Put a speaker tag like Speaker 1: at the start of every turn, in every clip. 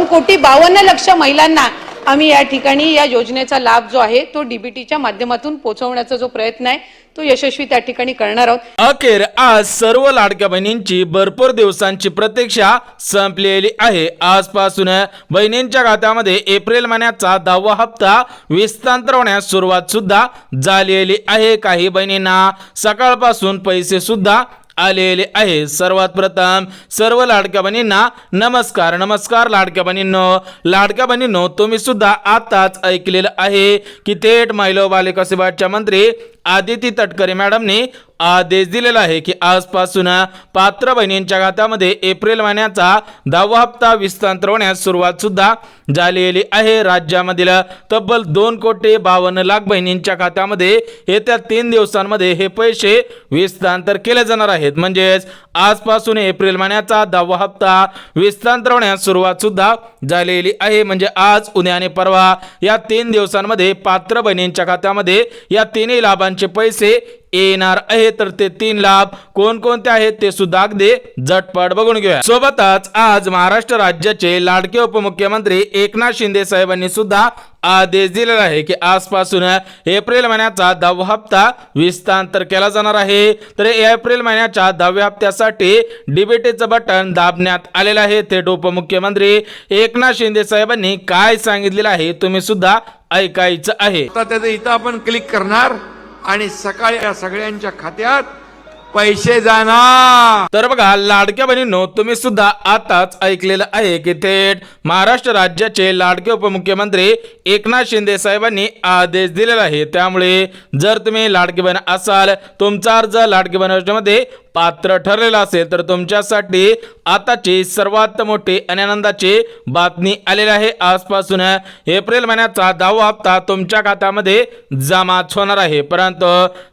Speaker 1: 2,52,00,000 महिलांना आम्ही या ठिकाणी या योजनेचा लाभ जो आहे तो डीबीटीच्या माध्यमातून पोहोचवण्याचा जो प्रयत्न आहे तो यशस्वी त्या ठिकाणी करणार आहोत।
Speaker 2: अखेर आज सर्व लाडक्या बहिणींची भरपूर दिवसांची प्रतीक्षा संपलेली आहे। आजपासून बहिणींच्या खात्यामध्ये एप्रिल महिन्याचा 10वा हप्ता विस्तांतर होण्यास सुरुवात सुद्धा झालेली आहे। काही बहिणींना सकाळपासून पैसे सुद्धा आलेले आहे। सर्वात प्रथम सर्व लाडक्या बहिणींना नमस्कार लाडक्या बहिणींनो तुम्ही सुद्धा आताच ऐकलेलं आहे की थेट महिला व बालविकास विभागाच्या मंत्री आदिती तटकरे मॅडमने आदेश दिलेला आहे की आजपासून पात्र बहिणींच्या खात्यामध्ये एप्रिल महिन्याचा 10वा हप्ता विस्तांतर होण्यास सुरुवात सुद्धा झालेली आहे। राज्यामधील तब्बल 2,52,00,000 बहिणींच्या खात्यामध्ये येत्या 3 दिवसांमध्ये हे पैसे विस्तांतर केले जाणार आहेत। म्हणजेच आजपासून एप्रिल महिन्याचा 10वा हप्ता विस्तांतर होण्यास सुरुवात सुद्धा झालेली आहे। म्हणजे आज, उद्या आणि परवा या 3 दिवसांमध्ये पात्र बहिणींच्या खात्यामध्ये या तिन्ही लाभांचे पैसे येणार आहे। तर ते 3 लाभ कोणकोणते आहेत ते सुद्धा अगदी झटपट बघून घेऊया। सोबतच आज महाराष्ट्र राज्याचे लाडके उपमुख्यमंत्री एकनाथ शिंदे साहेबांनी सुद्धा आदेश दिलेला आहे की आजपासून एप्रिल महिन्याचा 10वा हप्ता विस्तांतर केला जाणार आहे। तर एप्रिल महिन्याच्या 10व्या हप्त्यासाठी डीबीटीचं बटन दाबण्यात आलेलं आहे। थेट उपमुख्यमंत्री एकनाथ शिंदे साहेबांनी काय सांगितलेलं आहे तुम्ही सुद्धा ऐकायचं आहे।
Speaker 3: आता त्याचं इथं आपण क्लिक करणार आणि सकाळी या सगळ्यांच्या खात्यात पैसे जाणार।
Speaker 2: तर बघा लाडक्या बहिणींनो, तुम्ही सुद्धा आताच ऐकलेलं आहे की थेट महाराष्ट्र राज्याचे लाडके उपमुख्यमंत्री एकनाथ शिंदे साहेबांनी आदेश दिलेला आहे। त्यामुळे जर तुम्ही लाडकी बहीण असाल, तुमचा अर्ज लाडकी बहीण योजनेमध्ये पात्र ठरलेला असेल तर तुमच्यासाठी आताची सर्वात मोठी आणि आनंदाची बातमी आलेली आहे। आजपासून एप्रिल महिन्याचा 10वा हप्ता तुमच्या खात्यामध्ये जमा होणार आहे। परंतु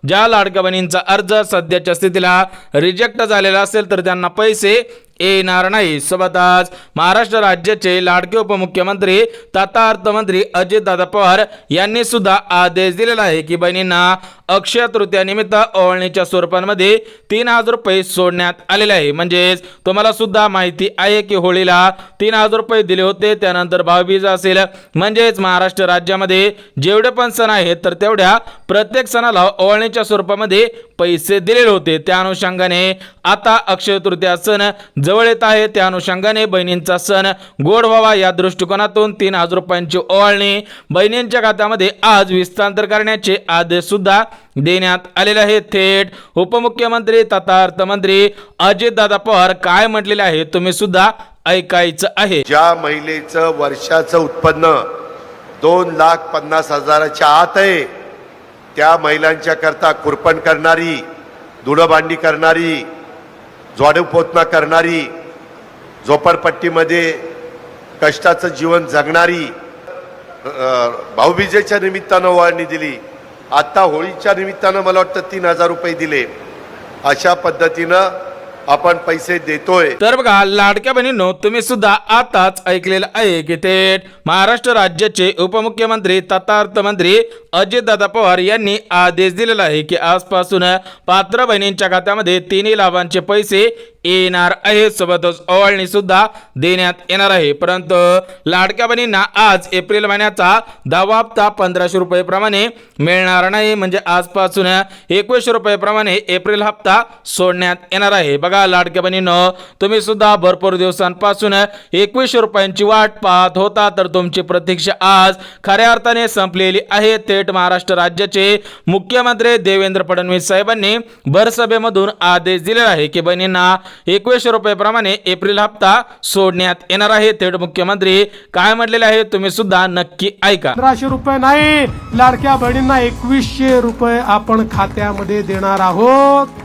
Speaker 2: ज्या लाडक्या बहिणींचा अर्ज सध्याच्या स्थितीला रिजेक्ट झालेला असेल तर त्यांना पैसे येणार नाही। सोबतच महाराष्ट्र राज्याचे लाडके उपमुख्यमंत्री तथा अर्थमंत्री अजितदादा पवार यांनी सुद्धा आदेश दिलेला आहे की बहिणींना अक्षय तृतीया निमित्त ओवाळणीच्या स्वरूपामध्ये 3,000 रुपये सोडण्यात आलेले आहे। म्हणजेच तुम्हाला सुद्धा माहिती आहे की होळीला 3,000 रुपये दिले होते, त्यानंतर भाऊबीज असेल, म्हणजेच महाराष्ट्र राज्यामध्ये जेवढे पण सण आहेत तर तेवढ्या प्रत्येक सणाला ओवाळणीच्या स्वरूपामध्ये पैसे दिलेले होते। त्या अनुषंगाने आता अक्षय तृतीया सण जवळ येत आहे। त्या अनुषंगाने बहिणींचा सण गोड व्हावा या दृष्टिकोनातून 3,000 रुपयांची ओवाळणी बहिणींच्या खात्यामध्ये आज विस्तांतर करण्याचे आदेश सुद्धा देण्यात आलेले आहे। थेट उपमुख्यमंत्री तथा अर्थमंत्री अजितदादा पवार काय म्हटलेले आहे तुम्ही सुद्धा ऐकायचं आहे।
Speaker 4: ज्या महिलेचं वर्षाचं उत्पन्न 2,50,000च्या आत आहे त्या महिलांच्या करता कुरपण करणारी, धुडभांडी करणारी, झाडूपोतना करणारी, झोपडपट्टीमध्ये कष्टाचं जीवन जगणारी, भाऊबीजेच्या निमित्तानं ओवाळणी दिली, आता होळीच्या निमित्तानं मला वाटतं 3,000 रुपये दिले, अशा पद्धतीनं आपण पैसे देतोय।
Speaker 2: तर बघा लाडक्या बहिणींनो, तुम्ही सुद्धा आताच ऐकलेलं आहे की थेट महाराष्ट्र राज्याचे उपमुख्यमंत्री तथा अर्थमंत्री अजितदादा पवार यांनी आदेश दिलेला आहे की आजपासून पात्र बहिणींच्या खात्यामध्ये 3 लाभांचे पैसे येणार आहे। सोबतच ओवाळणी सुद्धा देण्यात येणार आहे। परंतु लाडक्या बहिणींना आज एप्रिल महिन्याचा 10वा हप्ता 1,500 रुपये प्रमाणे मिळणार नाही। म्हणजे आजपासून 2100 रुपये प्रमाणे एप्रिल हप्ता सोडण्यात येणार आहे। बघा लाडक्या बहिणींनो, तुम्ही सुद्धा भरपूर दिवसांपासून 2100 रुपयांची वाट पाहत होता, तर तुमची प्रतीक्षा आज खऱ्या अर्थाने संपलेली आहे। थेट महाराष्ट्र राज्याचे मुख्यमंत्री देवेंद्र फडणवीस साहेबांनी भरसभेमधून आदेश दिलेला आहे की बहिणींना 2100 रुपये प्रमाणे एप्रिल हप्ता सोडण्यात येणार आहे। थेट मुख्यमंत्री काय म्हटलेले आहे तुम्ही सुद्धा नक्की ऐका।
Speaker 5: 1500 रुपये नाही, लाडक्या बहिणींना 2100 रुपये आपण खात्यामध्ये देणार आहोत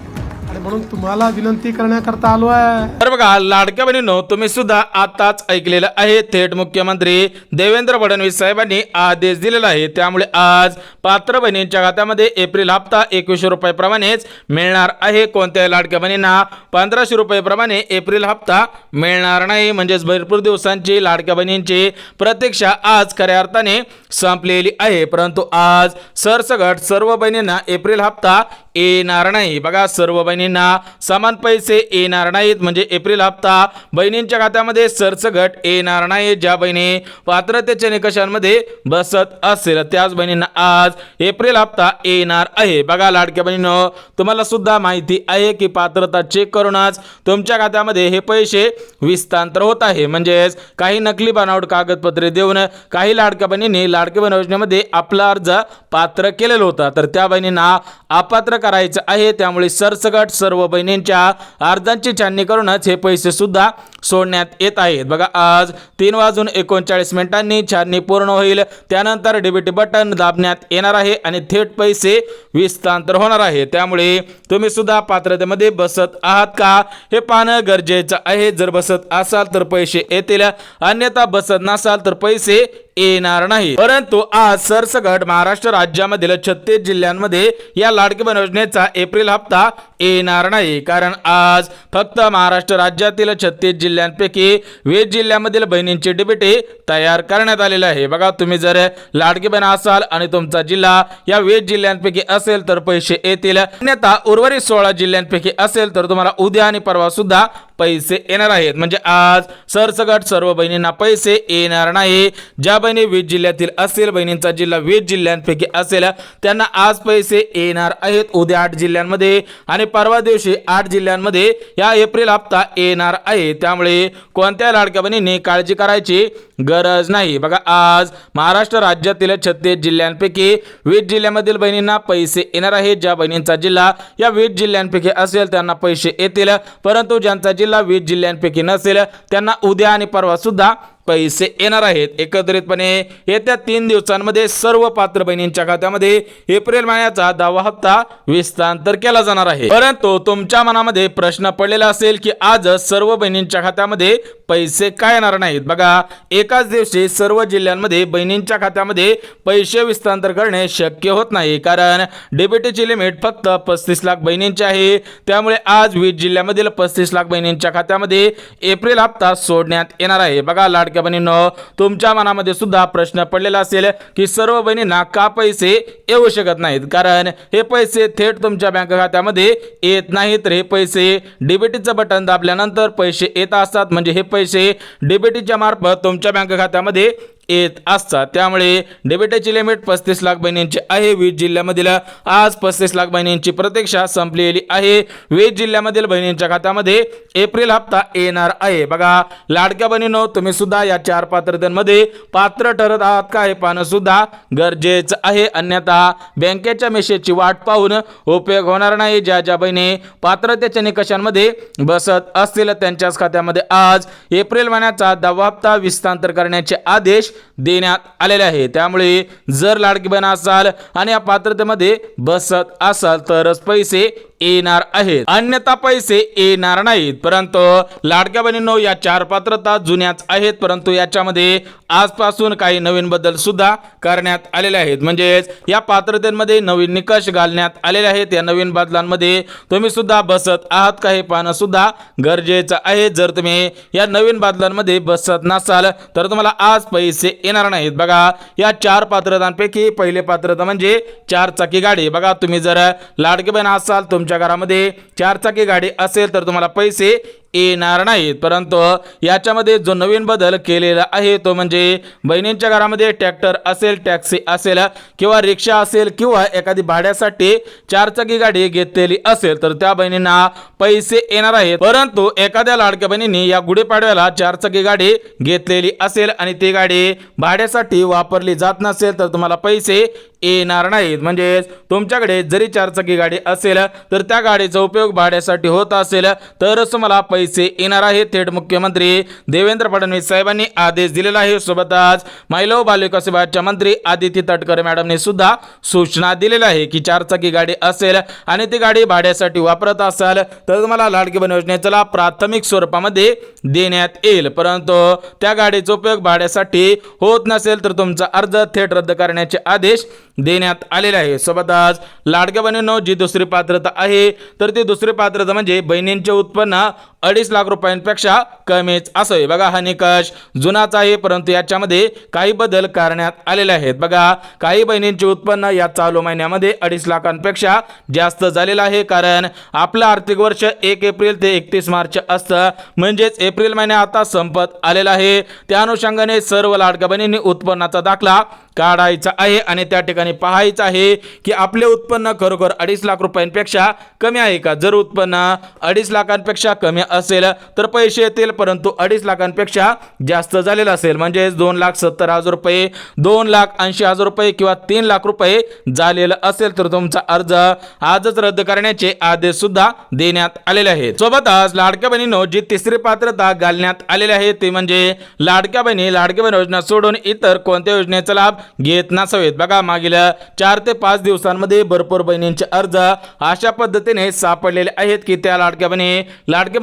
Speaker 5: आणि म्हणून तुम्हाला विनंती करण्याकरता आलो आहे।
Speaker 2: तर बघा लाडक्या बहिणींनो, तुम्ही सुद्धा आताच ऐकलेलं आहे थेट मुख्यमंत्री देवेंद्र फडणवीस साहेबांनी आदेश दिलेला आहे। त्यामुळे आज पात्र बहिणींच्या खात्यामध्ये एप्रिल हप्ता 2100 रुपये प्रमाणेच मिळणार आहे। कोणत्याही लाडक्या बहिणींना 1500 रुपये प्रमाणे एप्रिल हप्ता मिळणार नाही। म्हणजेच भरपूर दिवसांची लाडक्या बहिणींची प्रतीक्षा आज खऱ्या अर्थाने संपलेली आहे। परंतु आज सरसकट सर्व बहिणींना एप्रिल हप्ता येणार नाही. बघा सर्व बहिणींना समान पैसे येणार नाहीत, म्हणजे एप्रिल हप्ता बहिणींच्या खात्यामध्ये सरसकट येणार नाही. ज्या बहिणी पात्रतेच्या निकषांमध्ये बसत असेल त्याच बहिणींना आज एप्रिल हप्ता येणार आहे. बघा लाडक्या बहिणींनो, तुम्हाला सुद्धा माहिती आहे की पात्रता चेक करूनच तुमच्या खात्यामध्ये हे पैसे विस्तांतर होत आहे. म्हणजेच काही नकली बनावट कागदपत्रे देऊन काही लाडक्या बहिणींनी लाडकी बहीण योजनेमध्ये आपला अर्ज पात्र केलेला होता, तर त्या बहिणींना अपात्र करायचं आहे. त्यामुळे सरसकट सर्व बहिणींच्या अर्जांची छाननी करूनच हे पैसे सुद्धा सोडण्यात येत आहेत. बघा आज 3:39 छाननी पूर्ण होईल. त्यानंतर डीबीटी बटन दाबण्यात येणार आहे आणि थेट पैसे विस्तांतर होणार आहे. त्यामुळे तुम्ही सुद्धा पात्रतेमध्ये बसत आहात का हे पाहणं गरजेचं आहे. जर बसत असाल तर पैसे येतील, अन्यथा बसत नसाल तर पैसे येणार नाही. परंतु आज सरसकट महाराष्ट्र राज्यामधील 36 जिल्ह्यांमध्ये या लाडकी बहीण योजनेचा एप्रिल हप्ता येणार नाही. कारण आज फक्त महाराष्ट्र राज्यातील 36 जिल्ह्यांपैकी 20 जिल्ह्यामधील बहिणींची डीबीटी तयार करण्यात आलेली आहे. बघा तुम्ही जर लाडकी बहीण असाल आणि तुमचा जिल्हा या 20 जिल्ह्यांपैकी असेल तर पैसे येतील, अन्यथा उर्वरित 16 जिल्ह्यांपैकी असेल तर तुम्हाला उद्या आणि परवा सुद्धा पैसे येणार आहेत. म्हणजे आज सरसकट सर्व बहिणींना पैसे येणार नाही. ज्या बहिणी 20 जिल्ह्यातील असेल, बहिणींचा जिल्हा 20 जिल्ह्यांपैकी असेल, त्यांना आज पैसे येणार आहेत. उद्या 8 जिल्ह्यांमध्ये आणि परवा दिवशी 8 जिल्ह्यांमध्ये या एप्रिल हप्ता येणार आहे. त्यामुळे कोणत्या लाडक्या बहिणींनी काळजी करायची गरज नाही. बघा आज महाराष्ट्र राज्यातील 36 जिल्ह्यांपैकी 20 जिल्ह्यामधील बहिणींना पैसे येणार आहेत. ज्या बहिणींचा जिल्हा या 20 जिल्ह्यांपैकी असेल त्यांना पैसे येतील, परंतु ज्यांचा जिल्हा 20 जिल्ह्यांपैकी नसेल त्यांना उद्या आणि परवा सुद्धा पैसे येणार आहेत. एकत्रितपणे येत्या 3 दिवसांमध्ये सर्व पात्र बहिणींच्या खात्यामध्ये एप्रिल महिन्याचा 10वा हप्ता विस्तांतर केला जाणार आहे. परंतु तुमच्या मनामध्ये प्रश्न पडलेला असेल की आज सर्व बहिणींच्या खात्यामध्ये पैसे का येणार नाहीत. बघा एकाच दिवशी सर्व जिल्ह्यांमध्ये बहिणींच्या खात्यामध्ये पैसे विस्तांतर करणे शक्य होत नाही, कारण डीबीटीची लिमिट फक्त 35 लाख बहिणींची आहे. त्यामुळे आज 20 जिल्ह्यामधील 35 लाख बहिणींच्या खात्यामध्ये एप्रिल हप्ता सोडण्यात येणार आहे. बघा लाडक्या बहिणींनो, तुमच्या मनामध्ये सुद्धा प्रश्न पडलेला असेल की सर्व बहिणींना का पैसे येऊ शकत नाहीत, कारण हे पैसे थेट तुमच्या बँक खात्यामध्ये येत नाहीत. तर हे पैसे डीबीटीचं बटन दाबल्यानंतर पैसे येत असतात, म्हणजे हे पैसे डीबीटीच्या मार्फत तुमच्या बँक खात्यामध्ये येत असतात. त्यामुळे डीबीटीची लिमिट 35 लाख बहिणींची आहे. 20 जिल्ह्यामधील आज 35 लाख बहिणींची प्रतीक्षा संपलेली आहे. 20 जिल्ह्यामधील बहिणींच्या खात्यामध्ये एप्रिल हप्ता येणार आहे. बघा लाडक्या बहिणींनो, तुम्ही सुद्धा या 4 पात्रतेमध्ये पात्र ठरत आहात का हे पाहणं सुद्धा गरजेचं आहे, अन्यथा बँकेच्या मेसेजची वाट पाहून उपयोग होणार नाही. ज्या ज्या बहिणी पात्रतेच्या निकषांमध्ये बसत असतील त्यांच्याच खात्यामध्ये आज एप्रिल महिन्याचा 10वा हप्ता विस्तांतर करण्याचे आदेश देण्यात आलेले आहे. त्यामुळे जर लाडकी बहीण असाल आणि या पात्रतेमध्ये बसत असाल तरच पैसे येणार आहेत, अन्यथा पैसे येणार नाहीत. परंतु लाडक्या बहिणींनो, या 4 पात्रता जुन्याच आहेत, परंतु याच्यामध्ये आजपासून काही नवीन बदल सुद्धा करण्यात आलेले आहेत. म्हणजेच या पात्रतेमध्ये नवीन निकष घालण्यात आलेले आहेत. या नवीन बदलांमध्ये तुम्ही सुद्धा बसत आहात का हे पाहणं सुद्धा गरजेचं आहे. जर तुम्ही या नवीन बदलांमध्ये बसत नसाल तर तुम्हाला आज पैसे येणार नाहीत. बघा या 4 पात्रतांपैकी पहिले पात्रता म्हणजे 4 चाकी गाडी. बघा तुम्ही जर लाडकी बहीण असाल, तुमच्या घरामध्ये 4 चाकी गाडी असेल तर तुम्हाला पैसे येणार नाहीत. परंतु याच्यामध्ये जो नवीन बदल केलेला आहे तो म्हणजे बहिणींच्या घरामध्ये ट्रॅक्टर असेल, टॅक्सी असेल किंवा रिक्षा असेल किंवा एखादी भाड्यासाठी 4 चाकी गाडी घेतलेली असेल तर त्या बहिणींना पैसे येणार आहेत. परंतु एखाद्या लाडक्या बहिणींनी या गुढीपाडव्याला 4 चाकी गाडी घेतलेली असेल आणि ती गाडी भाड्यासाठी वापरली जात नसेल तर तुम्हाला पैसे येणार नाहीत. म्हणजे तुमच्याकडे जरी 4 चाकी गाडी असेल तर त्या गाडीचा उपयोग भाड्यासाठी होत असेल तरच तुम्हाला पैसे येणार आहे. थेट मुख्यमंत्री देवेंद्र फडणवीस साहेबांनी आदेश दिलेला आहे. सोबतच महिला व बालविकास विभागाच्या मंत्री आदिती तटकरे मॅडमने सुद्धा सूचना दिलेल्या आहे की 4 चाकी गाडी असेल आणि ती गाडी भाड्यासाठी वापरत असाल तर तुम्हाला लाडकी बहीण योजनेचा लाभ प्राथमिक स्वरूपामध्ये देण्यात येईल. परंतु त्या गाडीचा उपयोग भाड्यासाठी होत नसेल तर तुमचा अर्ज थेट रद्द करण्याचे आदेश देण्यात आलेले आहे. सोबतच लाडक्या बहिणींनो, जी दुसरी पात्रता आहे तर ती दुसरी पात्रता म्हणजे बहिणींचे उत्पन्न 2.5 लाख रुपयांपेक्षा कमीच असावे. बघा हा निकष जुनाच आहे, परंतु याच्यामध्ये काही बदल करण्यात आलेले आहेत. बघा काही बहिणींचे उत्पन्न या चालू महिन्यामध्ये 2.5 लाखांपेक्षा जास्त झालेलं आहे, कारण आपलं आर्थिक वर्ष 1 एप्रिल ते 31 मार्च असतं, म्हणजेच एप्रिल महिना आता संपत आलेला आहे. त्या अनुषंगाने सर्व लाडक्या बहिणींनी उत्पन्नाचा दाखला काढायचा आहे आणि त्या ठिकाणी पाहायचं आहे की आपले उत्पन्न खरोखर 2.5 लाख रुपयांपेक्षा कमी आहे का. जर उत्पन्न 2.5 लाखांपेक्षा कमी असेल तर पैसे येतील, परंतु 2.5 लाखांपेक्षा जास्त झालेलं असेल, म्हणजे 2,70,000 रुपये, 2,80,000 रुपये किंवा 3 लाख रुपये झालेलं असेल तर तुमचा अर्ज आजच रद्द करण्याचे आदेश सुद्धा देण्यात आलेले आहेत. सोबतच लाडक्या बहिणींनो जी तिसरी पात्रता घालण्यात आलेली आहे ती म्हणजे लाडक्या बहिणी योजना सोडून इतर कोणत्या योजनेचा लाभ घेत नसावेत. बघा मागील 4 ते 5 दिवसांमध्ये भरपूर बहिणींचे अर्ज अशा पद्धतीने सापडलेले आहेत की त्या लाडक्या बहिणी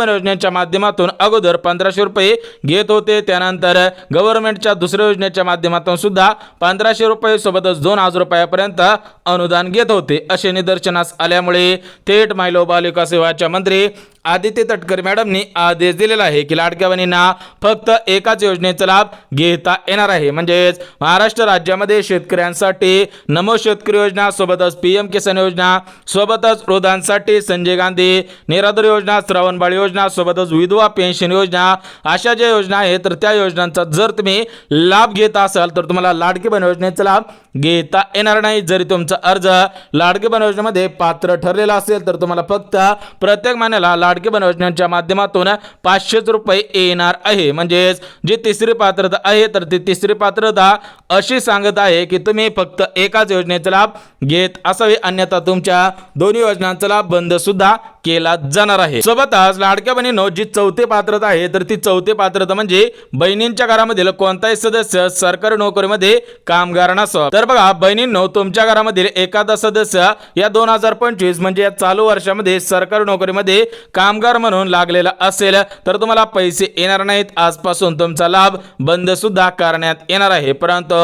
Speaker 2: योजनेच्या माध्यमातून अगोदर 1500 रुपये घेत होते, त्यानंतर गव्हर्नमेंटच्या दुसऱ्या योजनेच्या माध्यमातून सुद्धा 1500 रुपये सोबतच 2,000 रुपयापर्यंत अनुदान घेत होते. असे निदर्शनास आल्यामुळे थेट महिला व बालिका सेवाच्या मंत्री आदित्य तटकरे मॅडमनी आदेश दिलेला आहे की लाडक्या बहिणींना फक्त एकाच योजनेचा लाभ घेता येणार आहे. म्हणजेच महाराष्ट्र राज्यामध्ये शेतकऱ्यांसाठी नमो शेतकरी योजना, सोबतच PM किसान योजना, सोबतच वृद्धांसाठी संजय गांधी निराधार योजना, श्रावणबाळ योजना, सोबतच विधवा पेन्शन योजना, अशा ज्या योजना आहेत तर त्या योजनांचा जर तुम्ही लाभ घेत असाल तर तुम्हाला लाडकी बहीण योजनेचा लाभ घेता येणार नाही. जरी तुमचा अर्ज लाडकी बहीण योजनेमध्ये पात्र ठरलेला असेल तर तुम्हाला फक्त प्रत्येक महिन्याला लाडकी बहीण योजनेच्या माध्यमातून 500 रुपये येणार आहे. म्हणजेच जी तिसरी पात्रता आहे तर ती तिसरी पात्रता अशी सांगत आहे की तुम्ही फक्त एकाच योजनेचा लाभ घेत असावे, अन्यथा तुमच्या दोन्ही योजनांचा लाभ बंद सुद्धा केला जाणार आहे. सोबतच लाडक्या बहिणींनो जी चौथी पात्रता आहे तर ती चौथी पात्रता म्हणजे बहिणींच्या घरामधील कोणताही सदस्य सरकारी नोकरीमध्ये कामगार नसावा. तर बघा बहिणींनो तुमच्या घरामधील एखादा सदस्य या 2025 म्हणजे या चालू वर्षामध्ये सरकारी नोकरीमध्ये कामगार म्हणून लागलेला असेल तर तुम्हाला पैसे येणार नाहीत. आजपासून तुमचा लाभ बंद सुद्धा करण्यात येणार आहे. परंतु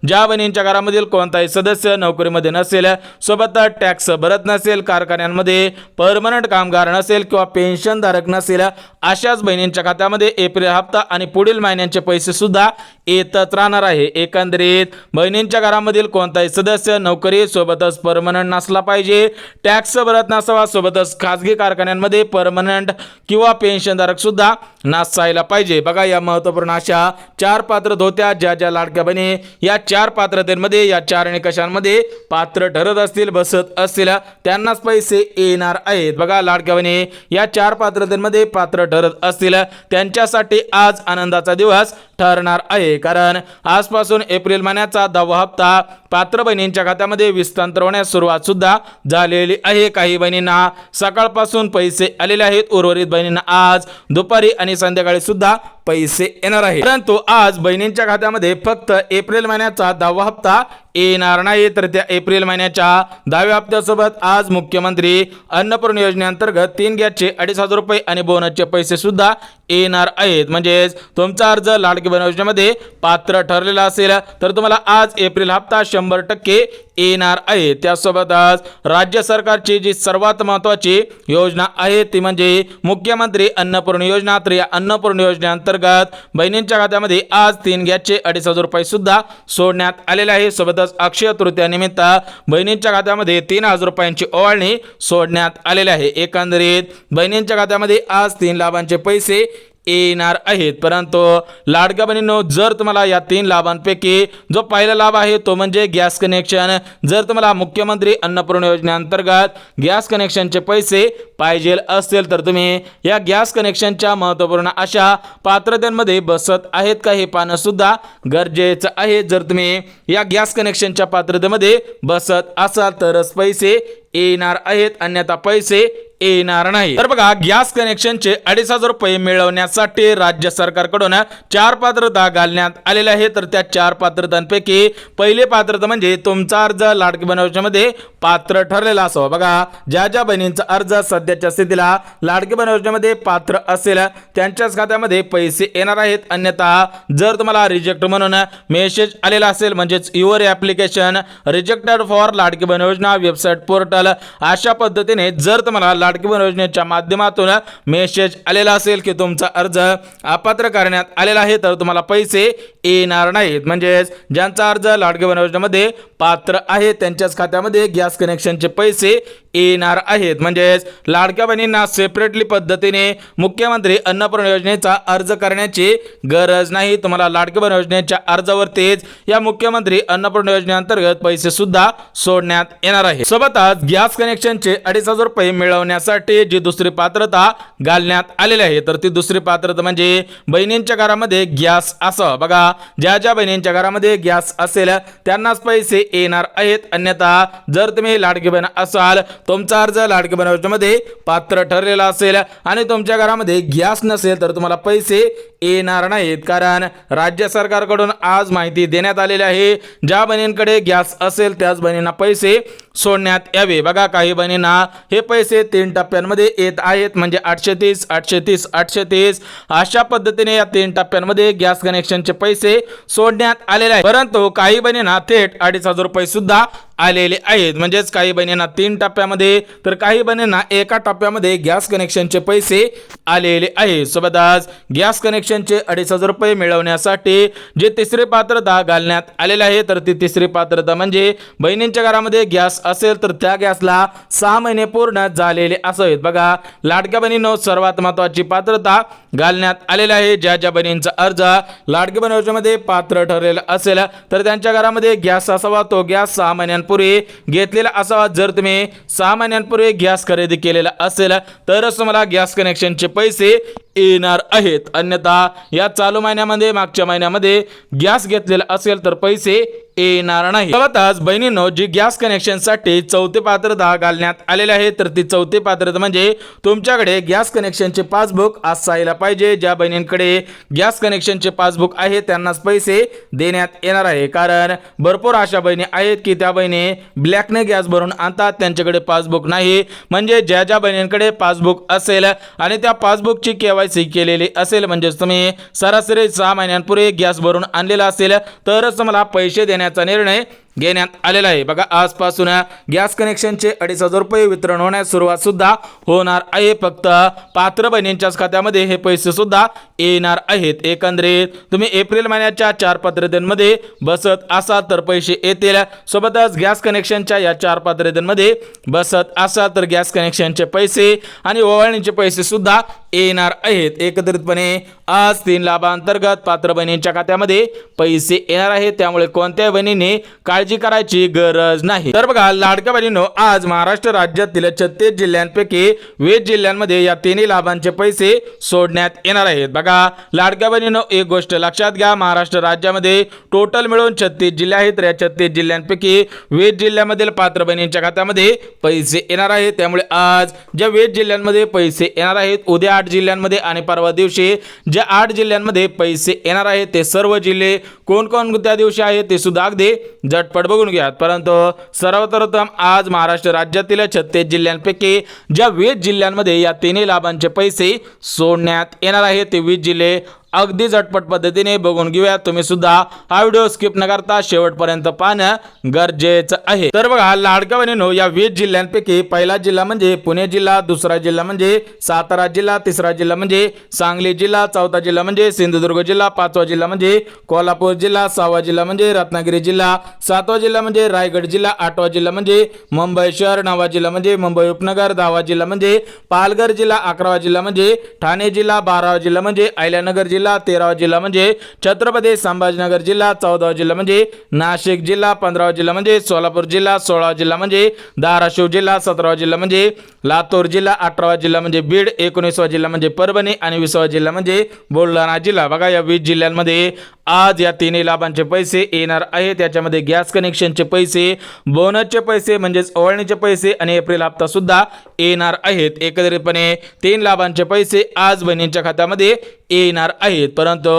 Speaker 2: ज्या बहिणींच्या घरामधील कोणताही सदस्य नोकरीमध्ये नसेल, सोबत टॅक्स भरत नसेल, कारखान्यांमध्ये परमनंट कामगार नसेल किंवा पेन्शन धारक नसेल, अशाच बहिणींच्या खात्यामध्ये एप्रिल हप्ता आणि पुढील महिन्यांचे पैसे सुद्धा येतच राहणार आहे. एकंदरीत बहिणींच्या घरामधील कोणताही सदस्य नोकरी सोबतच परमनंट नसला पाहिजे, टॅक्स भरत नसावा, सोबतच खासगी कारखान्यांमध्ये परमनंट किंवा पेन्शनधारक सुद्धा नसायला पाहिजे. बघा या महत्त्वपूर्ण अशा 4 पात्रता होत्या. ज्या लाडक्या बहिणी या 4 पात्रतेमध्ये या 4 निकषांमध्ये पात्र ठरत असतील, बसत असतील, त्यांनाच पैसे येणार आहेत. बघा लाडक्या बहिणी या 4 पात्रतेमध्ये पात्र ठरत असतील त्यांच्यासाठी आज आनंदाचा दिवस ठरणार आहे, कारण आजपासून एप्रिल महिन्याचा 10वा हप्ता पात्र बहिणींच्या खात्यामध्ये विस्तांतर होण्यास सुरुवात सुद्धा झालेली आहे. काही बहिणींना सकाळपासून पैसे आलेले आहेत, उर्वरित बहिणींना आज दुपारी आणि संध्याकाळी सुद्धा पैसे येणार आहे. परंतु आज बहिणींच्या खात्यामध्ये फक्त एप्रिल महिन्याचा 10वा हप्ता येणार नाही, तर त्या एप्रिल महिन्याच्या 10व्या हप्त्यासोबत आज मुख्यमंत्री अन्नपूर्णा योजनेअंतर्गत 3 गॅसचे 2,500 रुपये आणि बोनसचे पैसे सुद्धा येणार आहेत. म्हणजेच तुमचा अर्ज लाडकी बहीण योजनेमध्ये पात्र ठरलेला असेल तर तुम्हाला आज एप्रिल हप्ता 100% येणार आहे. त्यासोबतच राज्य सरकारची जी सर्वात महत्त्वाची योजना आहे ती म्हणजे मुख्यमंत्री अन्नपूर्णा योजना. तर या अन्नपूर्णा योजनेअंतर्गत बहिणींच्या खात्यामध्ये आज 3 गॅसचे 2,500 रुपये सुद्धा सोडण्यात आलेले आहे. सोबतच अक्षय तृतीयानिमित्त बहिणींच्या खात्यामध्ये 3,000 रुपयांची ओवाळणी सोडण्यात आलेली आहे. एकंदरीत बहिणींच्या खात्यामध्ये आज 3 लाभांचे पैसे येणार आहेत. परंतु लाडक्या बहिणींनो जर तुम्हाला या 3 लाभांपैकी जो पहिला लाभ आहे तो म्हणजे गॅस कनेक्शन, जर तुम्हाला मुख्यमंत्री अन्नपूर्णा योजनेअंतर्गत गॅस कनेक्शनचे पैसे पाहिजे असतील तर तुम्ही या गॅस कनेक्शनच्या महत्त्वपूर्ण अशा पात्रतेमध्ये बसत आहेत का हे पाहणं सुद्धा गरजेचं आहे. जर तुम्ही या गॅस कनेक्शनच्या पात्रतेमध्ये बसत असाल तरच पैसे येणार आहेत, अन्यथा पैसे येणार नाही. तर बघा गॅस कनेक्शनचे 2,500 रुपये मिळवण्यासाठी राज्य सरकारकडून 4 पात्रता घालण्यात आलेल्या आहेत. तर त्या 4 पात्रतांपैकी पहिली पात्रता म्हणजे तुमचा अर्ज लाडकी बहीण योजनेमध्ये पात्र ठरलेला असावा. बघा ज्या बहिणींचा अर्ज सध्याच्या स्थितीला लाडकी बहीण योजनेमध्ये पात्र असेल त्यांच्याच खात्यामध्ये पैसे येणार आहेत. अन्यथा जर तुम्हाला रिजेक्ट म्हणून मेसेज आलेला असेल, म्हणजेच your application rejected for Ladki Bahin योजना वेबसाईट पोर्टल, अशा पद्धतीने जर तुम्हाला लाडकी बहीण योजनेच्या माध्यमातून मेसेज आलेला असेल की तुमचा अर्ज अपात्र करण्यात आलेला आहे, तर तुम्हाला पैसे येणार नाहीत. म्हणजेच ज्यांचा अर्ज लाडकी बहीण योजनेमध्ये पात्र आहे त्यांच्याच खात्यामध्ये गॅस कनेक्शनचे पैसे येणार आहेत. म्हणजेच लाडक्या बहिणींना सेपरेटली पद्धतीने मुख्यमंत्री अन्नपूर्णा योजनेचा अर्ज करण्याची गरज नाही. तुम्हाला लाडकी बहीण योजनेच्या अर्जावरतीच या मुख्यमंत्री अन्नपूर्णा योजनेअंतर्गत पैसे सुद्धा सोडण्यात येणार आहे. सोबतच गॅस कनेक्शनचे 2,500 रुपये मिळवण्यासाठी जी दुसरी पात्रता घालण्यात आलेली आहे, तर ती दुसरी पात्रता म्हणजे बहिणींच्या घरामध्ये गॅस असावा. बघा, ज्या ज्या बहिणींच्या घरामध्ये गॅस असेल त्यांनाच पैसे येणार आहेत. अन्यथा जर तुम्ही लाडकी बहीण असाल, तुमचा अर्ज लाडकी बहीण योजनेमध्ये पात्र ठरलेला असेल आणि तुमच्या घरामध्ये गॅस नसेल, तर तुम्हाला पैसे येणार नाहीत. कारण राज्य सरकारकडून आज माहिती देण्यात आलेली आहे, ज्या बहिणींकडे गॅस असेल त्याच बहिणींना पैसे सोडण्यात यावे. बघा, काही बहिणींना हे पैसे 3 टप्प्यांमध्ये येत आहेत. म्हणजे 830, 830, 830 अशा पद्धतीने या 3 टप्प्यांमध्ये गॅस कनेक्शनचे पैसे सोडण्यात आलेले आहेत. परंतु काही बहिणींना थेट 2,500 रुपये सुद्धा आलेले आहेत. म्हणजेच काही बहिणींना 3 टप्प्यामध्ये तर काही बहिणींना एका टप्प्यामध्ये गॅस कनेक्शनचे पैसे आलेले आहेत. सोबतच गॅस कनेक्शनचे 2,500 रुपये मिळवण्यासाठी जे तिसरी पात्रता घालण्यात आलेली आहे, तर ती तिसरी पात्रता म्हणजे बहिणींच्या घरामध्ये गॅस असेल तर त्या गॅसला 6 महिने पूर्ण झालेले असावेत. बघा, लाडक्या बहिणींनो सर्वात महत्त्वाची पात्रता घालण्यात आलेली आहे. ज्या ज्या बहिणींचा अर्ज लाडकी बहीण योजनेमध्ये पात्र ठरलेला असेल तर त्यांच्या घरामध्ये गॅस असावा. तो गॅस 6 महिन्यांपूर्वी घेतलेला असावा. जर तुम्ही 6 महिन्यांपूर्वी गॅस खरेदी केलेला असेल तरच तुम्हाला गॅस कनेक्शनचे पैसे येणार आहेत. अन्यथा या चालू महिन्यामध्ये मागच्या महिन्यामध्ये गॅस घेतलेला असेल तर पैसे येणार नाही. सोबतच बहिणींनो, जी गॅस कनेक्शनसाठी 4थी पात्रता घालण्यात आलेली आहे, तर ती 4थी पात्रता म्हणजे तुमच्याकडे गॅस कनेक्शनचे पासबुक असायला पाहिजे. ज्या बहिणींकडे गॅस कनेक्शनचे पासबुक आहे त्यांनाच पैसे देण्यात येणार आहे. कारण भरपूर अशा बहिणी आहेत की त्या बहिणी ब्लॅकने गॅस भरून आणतात, त्यांच्याकडे पासबुक नाही. म्हणजे ज्या ज्या बहिणींकडे पासबुक असेल आणि त्या पासबुकची KYC केलेली असेल, म्हणजे तुम्ही सरासरी 6 महिन्यांपूर्वी गॅस भरून आणलेला असेल तरच तुम्हाला पैसे देण्याचा निर्णय घेण्यात आलेला आहे. बघा, आजपासून गॅस कनेक्शनचे 2,500 रुपये वितरण होण्यास सुरुवात सुद्धा होणार आहे. फक्त पात्र बहिणींच्याच खात्यामध्ये हे पैसे सुद्धा येणार आहेत. एकंदरीत तुम्ही एप्रिल महिन्याच्या 4 पात्रतेमध्ये बसत असाल तर पैसे येतील. सोबतच गॅस कनेक्शनच्या या 4 पात्रतेमध्ये बसत असाल तर गॅस कनेक्शनचे पैसे आणि ओवाळणीचे पैसे सुद्धा येणार आहेत. एकत्रितपणे आज 3 लाभांतर्गत पात्र बहिणींच्या खात्यामध्ये पैसे येणार आहेत. त्यामुळे कोणत्याही बहिणीने काळजी करायची गरज नाही. तर बघा, लाडक्या बहिणींनो, आज महाराष्ट्र राज्यातील 36 जिल्ह्यांपैकी 20 जिल्ह्यांमध्ये या 3 लाभांचे पैसे सोडण्यात येणार आहेत. बघा, लाडक्या बहिणींनो, एक गोष्ट लक्षात घ्या, महाराष्ट्र राज्यामध्ये टोटल मिळून 36 जिल्हे आहेत. तर या 36 जिल्ह्यांपैकी 20 जिल्ह्यामधील पात्र बहिणींच्या खात्यामध्ये पैसे येणार आहेत. त्यामुळे आज ज्या 20 जिल्ह्यांमध्ये पैसे येणार आहेत, उद्या 8 जिल्ह्यांमध्ये आणि परवा दिवशी ज्या 8 जिल्ह्यांमध्ये पैसे येणार आहेत, ते सर्व जिल्हे कोणकोणत्या दिवशी आहेत ते सुद्धा अगदी झटपट बघून घ्या. परंतु सर्वप्रथम आज महाराष्ट्र राज्यातील 36 जिल्ह्यांपैकी ज्या 20 जिल्ह्यांमध्ये या 3 लाभांचे पैसे सोडण्यात येणार आहेत, ते 20 जिल्हे अगदी झटपट पद्धतीने बघून घेऊया. तुम्ही सुद्धा हा व्हिडिओ स्किप न करता शेवटपर्यंत पाहणं गरजेचं आहे. तर बघा, लाडक्या बहिणींनो, या 20 जिल्ह्यांपैकी पहिला जिल्हा म्हणजे पुणे जिल्हा, दुसरा जिल्हा म्हणजे सातारा जिल्हा, तिसरा जिल्हा म्हणजे सांगली जिल्हा, चौथा जिल्हा म्हणजे सिंधुदुर्ग जिल्हा, 5वा जिल्हा म्हणजे कोल्हापूर जिल्हा, 6वा जिल्हा म्हणजे रत्नागिरी जिल्हा, 7वा जिल्हा म्हणजे रायगड जिल्हा, 8वा जिल्हा म्हणजे मुंबई शहर, 9वा जिल्हा म्हणजे मुंबई उपनगर, 10वा जिल्हा म्हणजे पालघर जिल्हा, 11वा जिल्हा म्हणजे ठाणे जिल्हा, 12वा जिल्हा म्हणजे अहिल्यानगर जिल्हा, 13वा जिल्हा म्हणजे छत्रपती संभाजीनगर जिल्हा, 14वा जिल्हा म्हणजे नाशिक जिल्हा, 15वा जिल्हा म्हणजे सोलापूर जिल्हा, 16वा जिल्हा म्हणजे धाराशिव जिल्हा, 17वा जिल्हा म्हणजे लातूर जिल्हा, 18वा जिल्हा म्हणजे बीड, 19वा जिल्हा म्हणजे परभणी आणि 20वा जिल्हा म्हणजे बुलढाणा जिल्हा. बघा, या 20 जिल्ह्यांमध्ये आज या 3 लाभांचे पैसे येणार आहेत. त्याच्यामध्ये गॅस कनेक्शनचे पैसे, बोनसचे पैसे म्हणजेच ओवाळणीचे पैसे आणि एप्रिल हप्ता सुद्धा येणार आहेत. एकत्रितपणे 3 लाभांचे पैसे आज बहिणींच्या खात्यामध्ये येणार आहेत. परंतु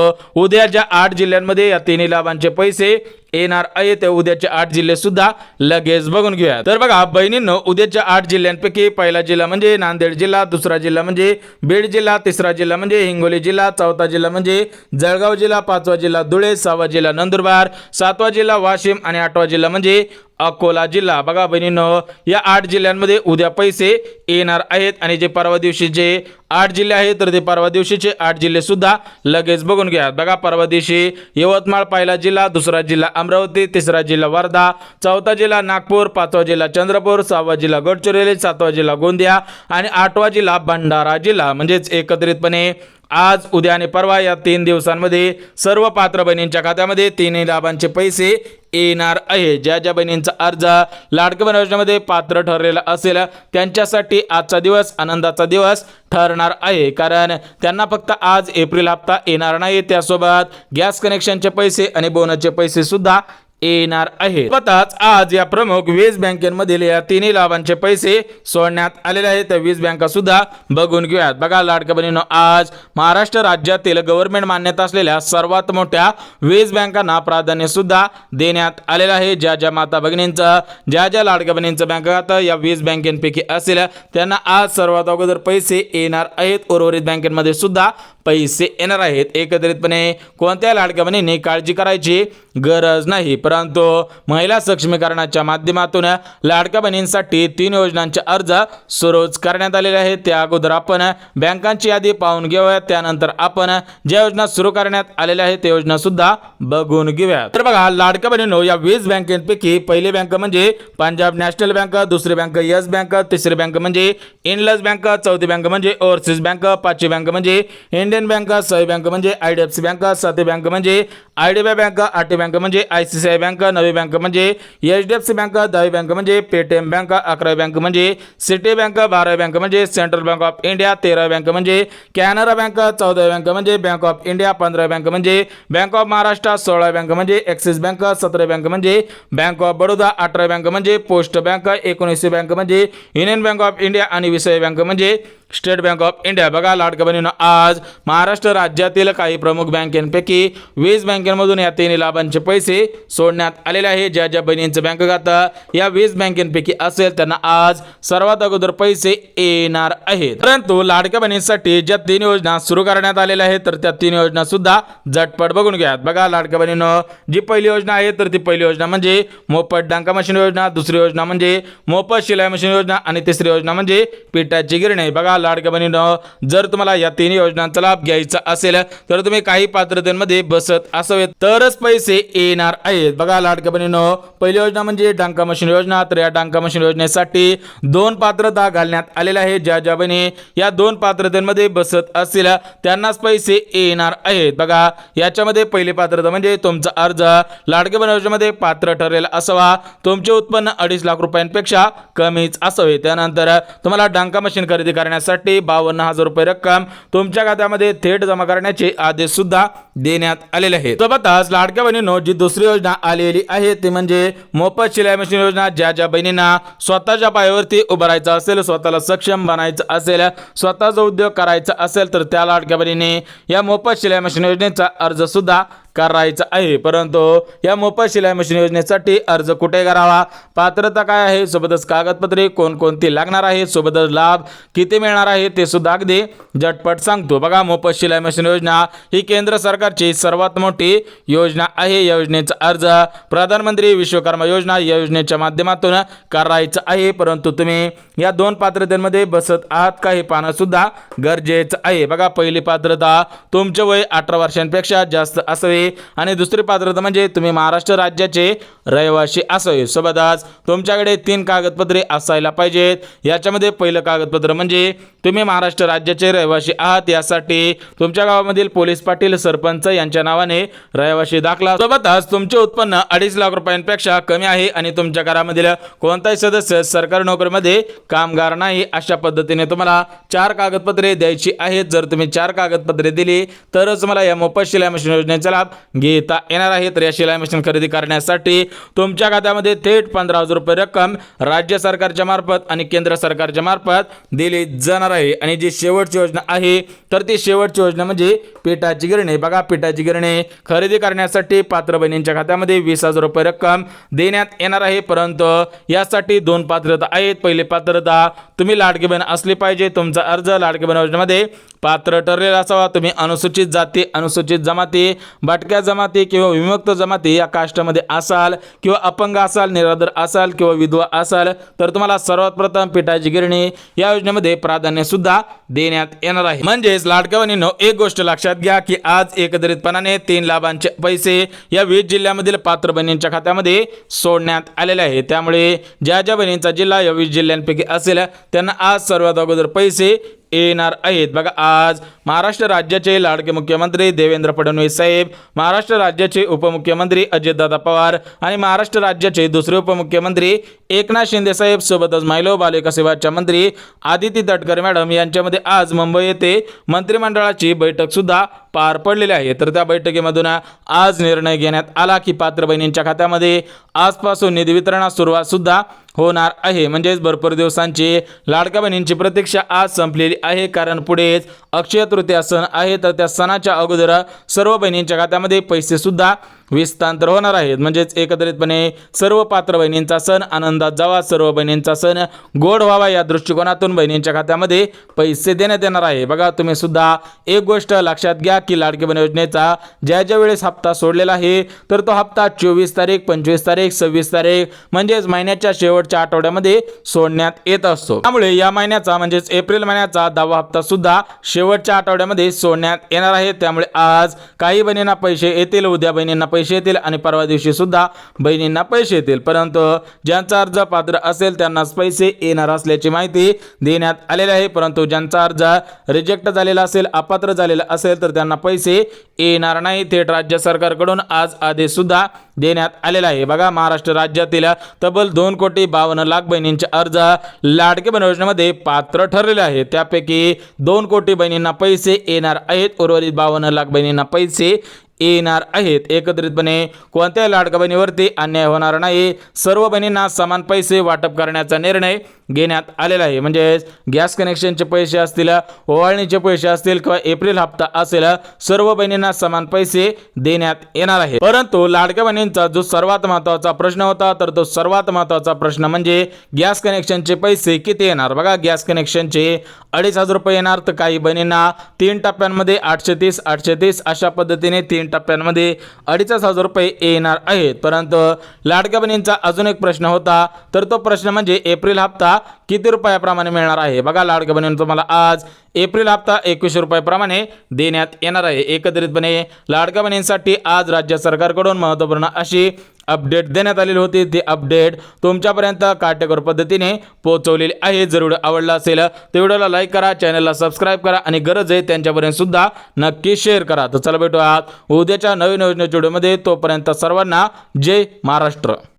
Speaker 2: उद्या ज्या 8 जिल्ह्यांमध्ये या 3 लाभांचे पैसे येणार आहे ते उद्याचे 8 जिल्हे सुद्धा लगेच बघून घेऊया. तर बघा बहिणींनो, उद्याच्या 8 जिल्ह्यांपैकी पहिला जिल्हा म्हणजे नांदेड जिल्हा, दुसरा जिल्हा म्हणजे बीड जिल्हा, तिसरा जिल्हा म्हणजे हिंगोली जिल्हा, चौथा जिल्हा म्हणजे जळगाव जिल्हा, पाचवा जिल्हा धुळे, सहावा जिल्हा नंदुरबार, सातवा जिल्हा वाशिम आणि आठवा जिल्हा म्हणजे अकोला जिल्हा. बघा बहिणींनो, या 8 जिल्ह्यांमध्ये उद्या पैसे येणार आहेत आणि जे परवा दिवशी जे 8 जिल्हे आहेत तर ते परवा दिवशीचे 8 जिल्हे सुद्धा लगेच बघून घ्या. बघा परवा दिवशी यवतमाळ पहिला जिल्हा, दुसरा जिल्हा अमरावती, तिसरा जिल्हा वर्धा, चौथा जिल्हा नागपूर, पाचवा जिल्हा चंद्रपूर, सहावा जिल्हा गडचिरोली, सातवा जिल्हा गोंदिया आणि आठवा जिल्हा भंडारा जिल्हा. म्हणजेच एकत्रितपणे आज, उद्या आणि परवा या 3 दिवसांमध्ये सर्व पात्र बहिणींच्या खात्यामध्ये 3 लाभांचे पैसे येणार आहे. ज्या ज्या बहिणींचा अर्ज लाडक्या बहीण योजनेमध्ये पात्र ठरलेला असेल त्यांच्यासाठी आजचा दिवस आनंदाचा दिवस ठरणार आहे, कारण त्यांना फक्त आज एप्रिल हप्ता येणार नाही, त्यासोबत गॅस कनेक्शनचे पैसे आणि बोनसचे पैसे सुद्धा येणार आहे. सोबतच आज या प्रमुख वीज बँकेमधील या 3 लाभांचे पैसे सोडण्यात आलेले आहेत. त्या वीज बँका सुद्धा बघून घेऊयात. बघा लाडक्या बहिणींनो, आज महाराष्ट्र राज्यातील गव्हर्नमेंट मान्यता असलेल्या सर्वात मोठ्या वीज बँकांना प्राधान्य सुद्धा देण्यात आलेलं आहे. ज्या ज्या माता भगिनींचं, ज्या ज्या लाडक्या बहिणींचं बँक खातं या वीज बँकेपैकी असेल त्यांना आज सर्वात अगोदर पैसे येणार आहेत. उर्वरित बँकेमध्ये सुद्धा पैसे येणार आहेत. एकत्रितपणे कोणत्या लाडक्या बहिणींनी काळजी करायची गरज नाही, परंतु महिला सक्षमीकरणाच्या माध्यमातून लाडक्या बहिणींसाठी 3 योजनांचे अर्ज सुरूच करण्यात आलेले आहेत. त्या अगोदर आपण बँकांची यादी पाहून घेऊया, त्यानंतर आपण ज्या योजना सुरू करण्यात आलेल्या आहेत त्या योजना सुद्धा बघून घेऊया. तर बघा लाडक्या बहिणींनो, या वीज बँकेपैकी पहिली बँक म्हणजे पंजाब नॅशनल बँक, दुसरी बँक येस बँक, तिसरी बँक म्हणजे इंडस बँक, चौथी बँक म्हणजे ओव्हरसीज बँक, पाचवी बँक म्हणजे इंडियन बँक, सहावी बँक म्हणजे IDFC बँक, सातवी बँक म्हणजे IDBI बँक, आठवी बँक म्हणजे ICICI बँक, नववी बँक म्हणजे HDFC बँक, 10वी बँक म्हणजे पेटीएम बँक, 11वी बँक म्हणजे सिटी बँक, 12वी बँक म्हणजे सेंट्रल बँक ऑफ इंडिया, 13वी बँक म्हणजे कॅनरा बँक, 14वी बँक म्हणजे बँक ऑफ इंडिया, 15वी बँक म्हणजे बँक ऑफ महाराष्ट्र, 16वी बँक म्हणजे ॲक्सिस बँक, 17वी बँक म्हणजे बँक ऑफ बडोदा, 18वी बँक म्हणजे पोस्ट बँक, 19वी बँक म्हणजे युनियन बँक ऑफ इंडिया आणि 20वी बँक म्हणजे स्टेट बँक ऑफ इंडिया. बघा लाडक्या बहिणींनो, आज महाराष्ट्र राज्यातील काही प्रमुख बँकेपैकी वीज बँकेमधून या 3 लाभांचे पैसे सोडण्यात आलेले आहे. ज्या ज्या बहिणींचं बँक खातं या वीज बँकेपैकी असेल त्यांना आज सर्वात अगोदर पैसे येणार आहेत. परंतु लाडक्या बहिणींसाठी ज्या 3 योजना सुरू करण्यात आलेल्या आहेत तर त्या 3 योजना सुद्धा झटपट बघून घ्या. बघा लाडक्या बहिणींनो, जी पहिली योजना आहे तर ती पहिली योजना म्हणजे मोफत डांका मशीन योजना, दुसरी योजना म्हणजे मोफत शिलाई मशीन योजना आणि तिसरी योजना म्हणजे पिठाची गिरणी. बघा लाडक्या बहिणींनो, जर तुम्हाला या 3 योजनांचा लाभ घ्यायचा असेल तर तुम्ही काही पात्रतेमध्ये बसत असावेत तरच पैसे येणार आहेत. बघा लाडक्या बहिणींनो, पहिली योजना म्हणजे डांका मशीन योजना. तर या डांका मशीन योजनेसाठी 2 पात्रता घालण्यात आलेल्या आहेत. ज्या ज्या बहिणी या 2 पात्रतेमध्ये बसत असतील त्यांनाच पैसे येणार आहेत. बघा याच्यामध्ये पहिली पात्रता म्हणजे तुमचा अर्ज लाडक्या बहीण योजनेमध्ये पात्र ठरलेला असावा, तुमचे उत्पन्न 2.5 लाख रुपयांपेक्षा कमीच असावे. त्यानंतर तुम्हाला डांका मशीन खरेदी करण्यासाठी 52,000 रुपये रक्कम तुमच्या खात्यामध्ये थेट जमा करण्याचे आदेश सुद्धा देण्यात आलेले आहेत. सोबतच लाडक्या बहिणींनो, जी दुसरी योजना आलेली आहे ती म्हणजे मोफत शिलाई मशीन योजना. ज्या ज्या बहिणींना स्वतःच्या पायावरती उभं राहायचं असेल, स्वतःला सक्षम बनायचं असेल, स्वतःचा उद्योग करायचा असेल तर त्या लाडक्या बहिणींनी या मोफत शिलाई मशीन योजनेचा अर्ज सुद्धा करायचा आहे. परंतु या मोफत शिलाई मशीन योजनेसाठी अर्ज कुठे करावा, पात्रता काय आहे, सोबतच कागदपत्रे कोणकोणती लागणार आहे, सोबतच लाभ किती मिळणार आहे ते सुद्धा अगदी झटपट सांगतो. बघा मोफत शिलाई मशीन योजना ही केंद्र सरकारची सर्वात मोठी योजना आहे. या योजनेचा अर्ज प्रधानमंत्री विश्वकर्मा योजना या योजनेच्या माध्यमातून करायचा आहे. परंतु तुम्ही या 2 पात्रतेमध्ये बसत आहात का हे पाहणं सुद्धा गरजेचं आहे. बघा पहिली पात्रता तुमचे वय 18 वर्षांपेक्षा जास्त असावे आणि दुसरी पात्रता म्हणजे तुम्ही महाराष्ट्र राज्याचे रहिवासी असावे. सोबतच तुमच्याकडे 3 कागदपत्रे असायला पाहिजेत. याच्यामध्ये पहिलं कागदपत्र म्हणजे तुम्ही महाराष्ट्र राज्याचे रहिवासी आहात. यासाठी तुमच्या गावामधील पोलीस पाटील, सरपंच यांच्या नावाने रहिवासी दाखला. सोबतच तुमचे उत्पन्न 2.5 लाख रुपयांपेक्षा कमी आहे आणि तुमच्या घरामधील कोणताही सदस्य सरकारी नोकरीमध्ये कामगार नाही. अशा पद्धतीने तुम्हाला 4 कागदपत्रे द्यायची आहेत. जर तुम्ही 4 कागदपत्रे दिली तरच तुम्हाला या मोफत शिलाई मशीन योजनेचा लाभ घेता येणार आहे। तर या शिलाई मशीन खरेदी करण्यासाठी तुमच्या खात्यामध्ये थेट 15,000 रुपये रक्कम राज्य सरकारच्या मार्फत आणि केंद्र सरकारच्या मार्फत दिली जाणार आहे। आणि जी शेवटची योजना आहे तर ती शेवटची योजना म्हणजे पिठाची गिरणी। बघा, पिठाची गिरणी खरेदी करण्यासाठी पात्र बहिणींच्या खात्यामध्ये 20,000 रुपये रक्कम देण्यात येणार आहे। परंतु यासाठी 2 पात्रता आहेत। पहिली पात्रता, तुम्ही लाडकी बहीण असली पाहिजे। तुमचा अर्ज लाडकी बहीण योजनेमध्ये पात्र ठरलेला असावा। तुम्ही अनुसूचित जाती, अनुसूचित जमाती, भटक्या जमाती किंवा विमुक्त जमाती या कास्टमध्ये असाल किंवा अपंग असाल, निराधार असाल किंवा विधवा असाल तर तुम्हाला सर्वात प्रथम पिठाची गिरणी या योजनेमध्ये प्राधान्य सुद्धा देण्यात येणार आहे। म्हणजेच लाडक्या बहिणींनो, एक गोष्ट लक्षात घ्या की आज एकत्रितपणाने 3 लाभांचे पैसे या 20 जिल्ह्यामधील पात्र बहिणींच्या खात्यामध्ये सोडण्यात आलेले आहे। त्यामुळे ज्या ज्या बहिणींचा जिल्हा या 20 जिल्ह्यांपैकी असेल त्यांना आज सर्वात अगोदर पैसे येणार आहेत। बघा, आज महाराष्ट्र राज्याचे लाडके मुख्यमंत्री देवेंद्र फडणवीस साहेब, महाराष्ट्र राज्याचे उपमुख्यमंत्री अजितदादा पवार आणि महाराष्ट्र राज्याचे दुसरे उपमुख्यमंत्री एकनाथ शिंदे साहेब सोबतच महिला व बालविकास विभागाच्या मंत्री आदिती तटकरे मॅडम यांच्यामध्ये आज मुंबई येथे मंत्रिमंडळाची बैठक सुद्धा पार पडलेली आहे। तर त्या बैठकीमधून आज निर्णय घेण्यात आला की पात्र बहिणींच्या खात्यामध्ये आजपासून निधी वितरणास सुरुवात सुद्धा होणार आहे। म्हणजेच भरपूर दिवसांची लाडक्या बहिणींची प्रतीक्षा आज संपलेली आहे, कारण पुढेच अक्षय तृतीया सण आहे। तर त्या सणाच्या अगोदर सर्व बहिणींच्या खात्यामध्ये पैसे सुद्धा विस्तांतर होणार आहेत। म्हणजेच एकत्रितपणे सर्व पात्र बहिणींचा सण आनंदात जावा, सर्व बहिणींचा सण गोड व्हावा या दृष्टिकोनातून बहिणींच्या खात्यामध्ये पैसे देण्यात येणार आहे। बघा, तुम्ही सुद्धा एक गोष्ट लक्षात घ्या की लाडकी बहीण योजनेचा ज्या वेळेस हप्ता सोडलेला आहे तर तो हप्ता 24 तारीख, 25 तारीख, 26 तारीख म्हणजेच महिन्याच्या शेवटच्या आठवड्यामध्ये सोडण्यात येत असतो। त्यामुळे या महिन्याचा म्हणजेच एप्रिल महिन्याचा 10वा हप्ता सुद्धा शेवटच्या आठवड्यामध्ये सोडण्यात येणार आहे। त्यामुळे आज काही बहिणींना पैसे येतील, उद्या बहिणींना पैसे येतील आणि परवा दिवशी सुद्धा बहिणींना पैसे येतील। परंतु ज्यांचा अर्ज पात्र असेल त्यांनाच पैसे येणार असल्याची माहिती देण्यात आलेली आहे। परंतु ज्यांचा अर्ज रिजेक्ट झालेला असेल, अपात्र झालेला असेल तर त्यांना पैसे येणार नाही। थेट राज्य सरकारकडून आज आदेश सुद्धा देण्यात आलेला आहे। बघा, महाराष्ट्र राज्यातील तब्बल 2,52,00,000 बहिणींचे अर्ज लाडकी बहीण योजनेमध्ये पात्र ठरलेले आहेत। त्यापैकी 2 कोटी बहिणींना पैसे येणार आहेत, उर्वरित 52,00,000 बहिणींना पैसे येणार आहेत। एकत्रितपणे कोणत्याही लाडक्या बहिणीवरती अन्याय होणार नाही, सर्व बहिणींना समान पैसे वाटप करण्याचा निर्णय घेण्यात आलेला आहे। म्हणजे गॅस कनेक्शनचे पैसे असतील, ओवाळणीचे पैसे असतील किंवा एप्रिल हप्ता असेल, सर्व बहिणींना समान पैसे देण्यात येणार आहे। परंतु लाडक्या बहिणींचा जो सर्वात महत्त्वाचा प्रश्न होता तर तो सर्वात महत्त्वाचा प्रश्न म्हणजे गॅस कनेक्शनचे पैसे किती येणार। बघा, गॅस कनेक्शनचे 2,500 रुपये येणार, तर काही बहिणींना 3 टप्प्यांमध्ये 830 अशा पद्धतीने 3 टप्प्यांमध्ये 2,500 रुपये येणार आहेत। परंतु लाडक्या बहिणींचा अजून एक प्रश्न होता, तर तो प्रश्न म्हणजे एप्रिल हप्ता किती रुपयाप्रमाणे मिळणार आहे। बघा, लाडक्या बहिणींना तुम्हाला आज एप्रिल हप्ता 2100 रुपयाप्रमाणे देण्यात येणार आहे। एकत्रितपणे लाडक्या बहिणींसाठी आज राज्य सरकारकडून महत्त्वपूर्ण अशी अपडेट देण्यात आलेली होती। ती अपडेट तुमच्यापर्यंत काटेकोर पद्धतीने पोहोचवलेली आहे। जर व्हिडिओ आवडला असेल तर व्हिडिओला लाईक करा, चॅनलला सबस्क्राईब करा आणि गरज आहे त्यांच्यापर्यंत सुद्धा नक्की शेअर करा। तर चला भेटूयात उद्याच्या नवीन योजनेच्या व्हिडिओमध्ये। तोपर्यंत सर्वांना जय महाराष्ट्र।